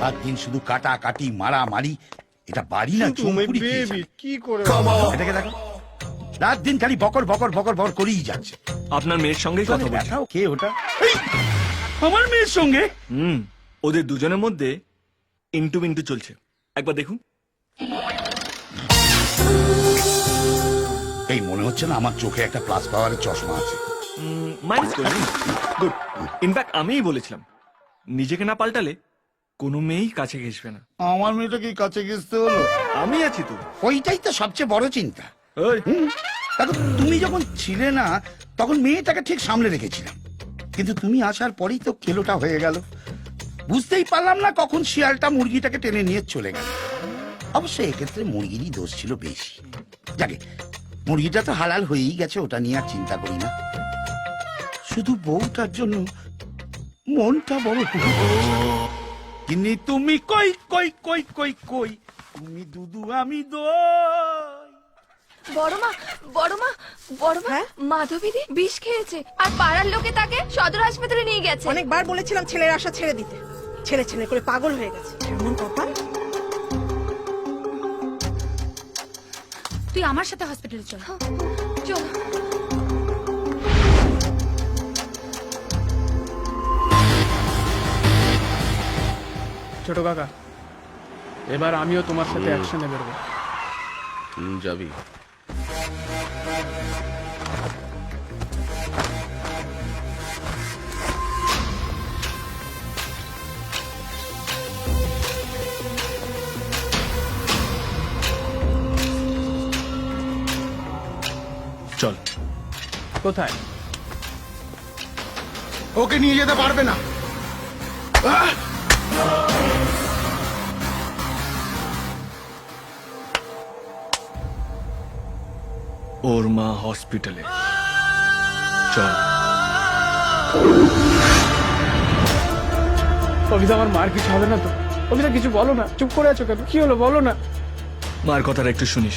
রাত দিন শুধু কাটাকাটি মারামারি, এটা বাড়ি না চুমপুরি কি করে এটাকে দেখো, রাত দিন খালি বকর বকর বকর বকর করেই যাচ্ছে। আপনার মেয়ের সঙ্গেই কথা বলছি। দেখাও কে ওটা? এই, আমার মেয়ের সঙ্গে? ওদের দুজনের মধ্যে ইন্টু মিন্টু চলছে, একবার দেখুন। এই মনে হচ্ছে না আমার চোখে একটা প্লাস পাওয়ারের চশমা আছে? মাইনাস করুন, গুড। ইনফ্যাক্ট আমিই বলেছিলাম নিজেকে না পাল্টালে কোনো মেয়েই কাছে ঘেসবে না। আমার মেয়েটা কি কাছে ঘেসতে হলো? আমি আছি তো। ওইটাই তো সবচেয়ে বড় চিন্তা। ওই, দেখো, তুমি যখন ছিলে না তখন মেয়েটাকে ঠিক সামলে রেখেছিলাম, কিন্তু তুমি আসার পরেই তো কেলোটা হয়ে গেল। বুঝতেই পারলাম না কখন শিয়ালটা মুরগিটাকে টেনে নিয়ে চলে গেল। অবশ্য এক্ষেত্রে মুরগিরই দোষ ছিল বেশি। যাকে, মুরগিটা তো হালাল হয়েই গেছে, ওটা নিয়ে আর চিন্তা করি না। শুধু বউটার জন্য মনটা বড় কিন্তু তুমি কই কই কই কই কই, তুমি দুধু আমি দই। বড়মা, বড়মা, বড়মা, হ্যাঁ? মাধবীদি বিষ খেয়েছে আর পাড়ার লোকে তাকে সদর হাসপাতালে নিয়ে গেছে। অনেকবার বলেছিলাম ছেলের আশা ছেড়ে দিতে, ছেলে ছেলে করে পাগল হয়ে গেছে। এমন কপাল। তুই আমার সাথে হসপিটালে চল। চল। ছোট কাকা, এবার আমিও তোমার সাথে অ্যাকশনে বেরোবো। যাবি? চল। কোথায়? ওকে নিয়ে যেতে পারবে না। ওর মা হসপিটালে, চল। কবিতা, আমার মার কিছু হবে না তো? কবিতা, কিছু বলো না, চুপ করে আছো কেন? কি হলো বলো না। মার কথাটা একটু শুনিস,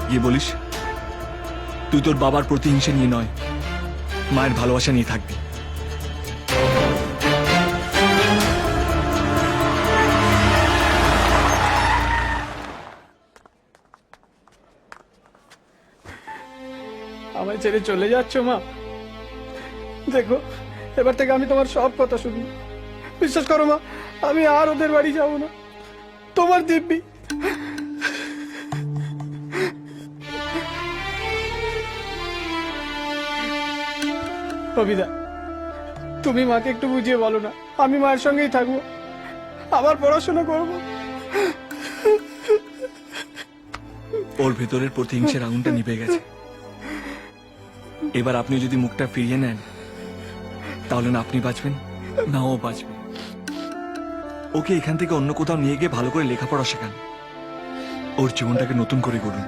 গিয়ে বলিস তুই তোর বাবার প্রতিহিংসা নিয়ে নয়, মায়ের ভালোবাসা নিয়ে থাকবি। আমায় ছেড়ে চলে যাচ্ছ মা? দেখো, এবার থেকে আমি তোমার সব কথা শুনবো। বিশ্বাস করো মা, আমি আর ওদের বাড়ি যাবো না। তোমার দিব্যি। কবিতা, তুমি মাকে একটু বুঝিয়ে বলো না, আমি মায়ের সঙ্গেই থাকবো, আবার পড়াশোনা করবো। ওর ভেতরের প্রতিহিংসার আগুনটা নিভে গেছে। এবার আপনি যদি মুখটা ফিরিয়ে নেন, তাহলে না আপনি বাঁচবেন না ও বাঁচবে। ওকে এখান থেকে অন্য কোথাও নিয়ে গিয়ে ভালো করে লেখাপড়া শেখান, ওর জীবনটাকে নতুন করে গড়ুন।